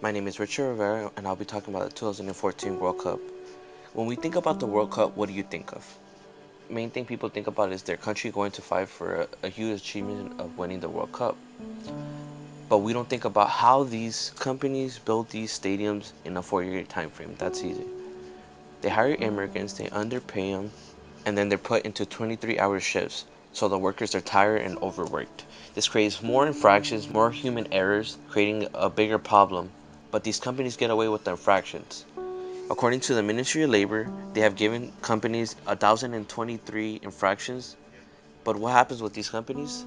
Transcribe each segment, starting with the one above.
My name is Rivera, and I'll be talking about the 2014 World Cup. When we think about the World Cup, what do you think of? Main thing people think about is their country going to fight for a huge achievement of winning the World Cup. But we don't think about how these companies build these stadiums in a 4-year time frame. That's easy. They hire immigrants, they underpay them, and then they're put into 23-hour shifts, so the workers are tired and overworked. This creates more infractions, more human errors, creating a bigger problem. But these companies get away with the infractions. According to the Ministry of Labor, they have given companies 1,023 infractions. But what happens with these companies?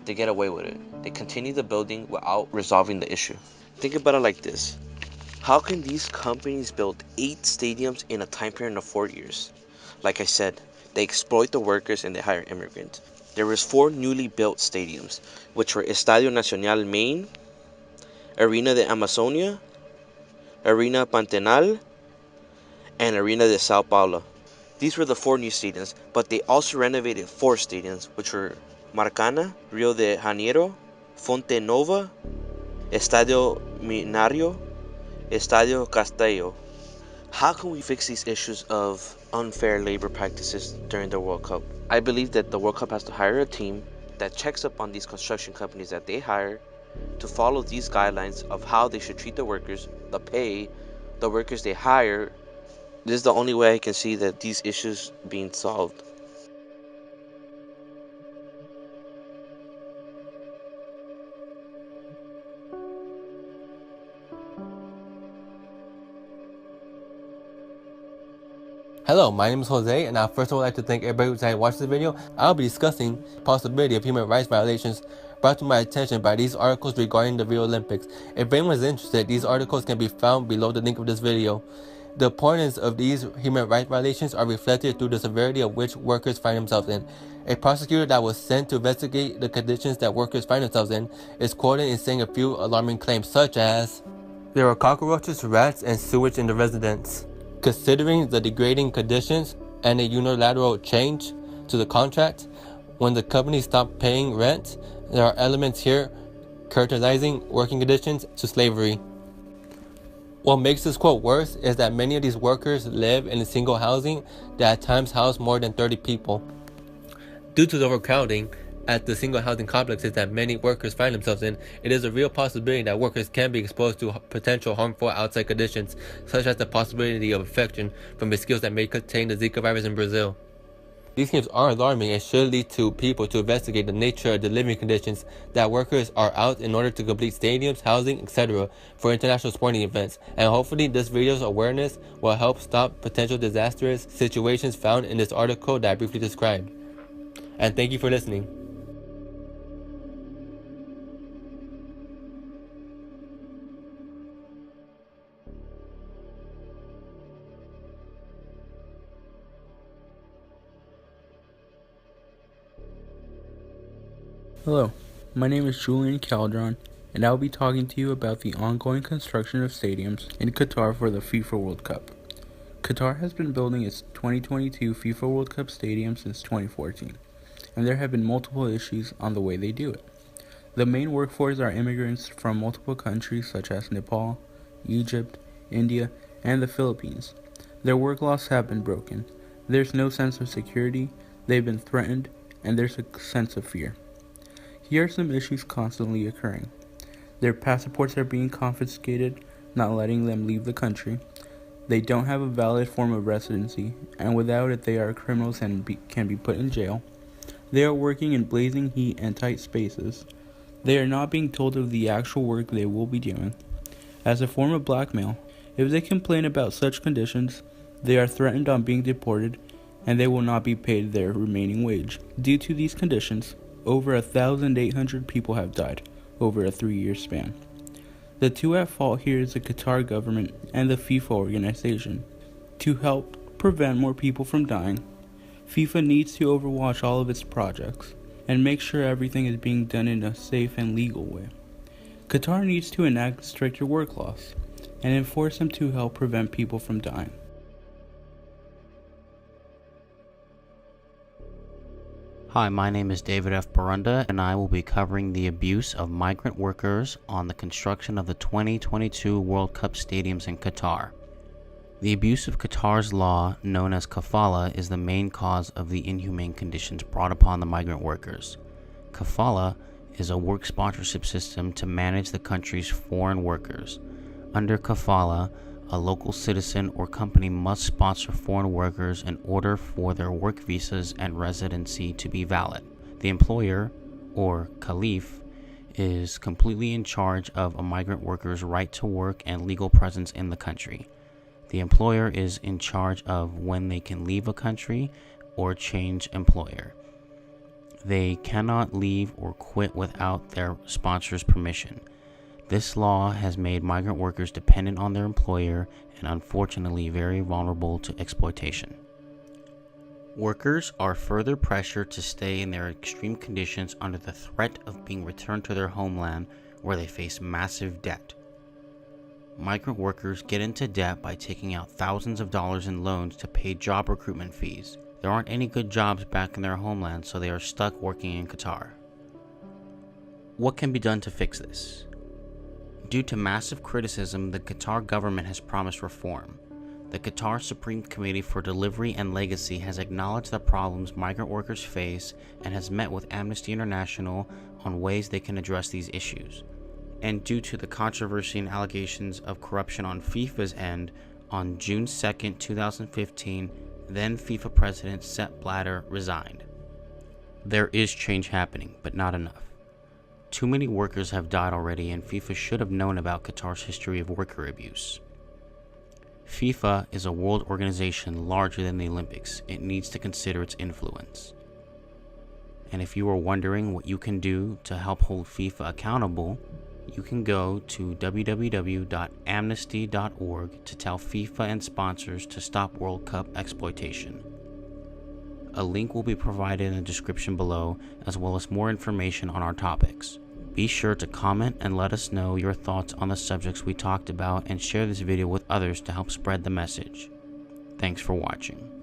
They get away with it. They continue the building without resolving the issue. Think about it like this. How can these companies build 8 stadiums in a time period of 4 years? Like I said, they exploit the workers and they hire immigrants. There was 4 newly built stadiums, which were Estadio Nacional Main, Arena de Amazonia, Arena Pantanal, and Arena de Sao Paulo. These were the 4 new stadiums, but they also renovated 4 stadiums, which were Maracana, Rio de Janeiro, Fonte Nova, Estadio Minario, Estadio Castillo. How can we fix these issues of unfair labor practices during the World Cup? I believe that the World Cup has to hire a team that checks up on these construction companies that they hire to follow these guidelines of how they should treat the workers, the pay, the workers they hire. This is the only way I can see that these issues being solved. Hello, my name is Jose, and I first of all like to thank everybody who decided to watch this video. I'll be discussing the possibility of human rights violations brought to my attention by these articles regarding the Rio Olympics. If anyone is interested, these articles can be found below the link of this video. The importance of these human rights violations are reflected through the severity of which workers find themselves in. A prosecutor that was sent to investigate the conditions that workers find themselves in is quoted in saying a few alarming claims such as, "There are cockroaches, rats, and sewage in the residence." Considering the degrading conditions and a unilateral change to the contract, when the company stopped paying rent, there are elements here characterizing working conditions to slavery. What makes this quote worse is that many of these workers live in a single housing that at times house more than 30 people. Due to the overcrowding at the single housing complexes that many workers find themselves in, it is a real possibility that workers can be exposed to potential harmful outside conditions, such as the possibility of infection from mosquitoes that may contain the Zika virus in Brazil. These claims are alarming and should lead to people to investigate the nature of the living conditions that workers are out in order to complete stadiums, housing, etc. for international sporting events, and hopefully this video's awareness will help stop potential disastrous situations found in this article that I briefly described. And thank you for listening. Hello, my name is Julian Calderon, and I'll be talking to you about the ongoing construction of stadiums in Qatar for the FIFA World Cup. Qatar has been building its 2022 FIFA World Cup stadium since 2014, and there have been multiple issues on the way they do it. The main workforce are immigrants from multiple countries such as Nepal, Egypt, India, and the Philippines. Their work laws have been broken. There's no sense of security, they've been threatened, and there's a sense of fear. Here are some issues constantly occurring. Their passports are being confiscated, not letting them leave the country. They don't have a valid form of residency, and without it they are criminals and can be put in jail. They are working in blazing heat and tight spaces. They are not being told of the actual work they will be doing. As a form of blackmail, if they complain about such conditions, they are threatened on being deported, and they will not be paid their remaining wage. Due to these conditions, over 1,800 people have died over a 3-year span. The two at fault here is the Qatar government and the FIFA organization. To help prevent more people from dying, FIFA needs to overwatch all of its projects and make sure everything is being done in a safe and legal way. Qatar needs to enact stricter work laws and enforce them to help prevent people from dying. Hi, my name is David F. Borunda, and I will be covering the abuse of migrant workers on the construction of the 2022 World Cup stadiums in Qatar. The abuse of Qatar's law, known as kafala, is the main cause of the inhumane conditions brought upon the migrant workers. Kafala is a work sponsorship system to manage the country's foreign workers. Under kafala, a local citizen or company must sponsor foreign workers in order for their work visas and residency to be valid. The employer, or caliph, is completely in charge of a migrant worker's right to work and legal presence in the country. The employer is in charge of when they can leave a country or change employer. They cannot leave or quit without their sponsor's permission. This law has made migrant workers dependent on their employer and unfortunately very vulnerable to exploitation. Workers are further pressured to stay in their extreme conditions under the threat of being returned to their homeland where they face massive debt. Migrant workers get into debt by taking out thousands of dollars in loans to pay job recruitment fees. There aren't any good jobs back in their homeland, so they are stuck working in Qatar. What can be done to fix this? Due to massive criticism, the Qatar government has promised reform. The Qatar Supreme Committee for Delivery and Legacy has acknowledged the problems migrant workers face and has met with Amnesty International on ways they can address these issues. And due to the controversy and allegations of corruption on FIFA's end, on June 2, 2015, then FIFA President Sepp Blatter resigned. There is change happening, but not enough. Too many workers have died already, and FIFA should have known about Qatar's history of worker abuse. FIFA is a world organization larger than the Olympics. It needs to consider its influence. And if you are wondering what you can do to help hold FIFA accountable, you can go to www.amnesty.org to tell FIFA and sponsors to stop World Cup exploitation. A link will be provided in the description below, as well as more information on our topics. Be sure to comment and let us know your thoughts on the subjects we talked about, and share this video with others to help spread the message. Thanks for watching.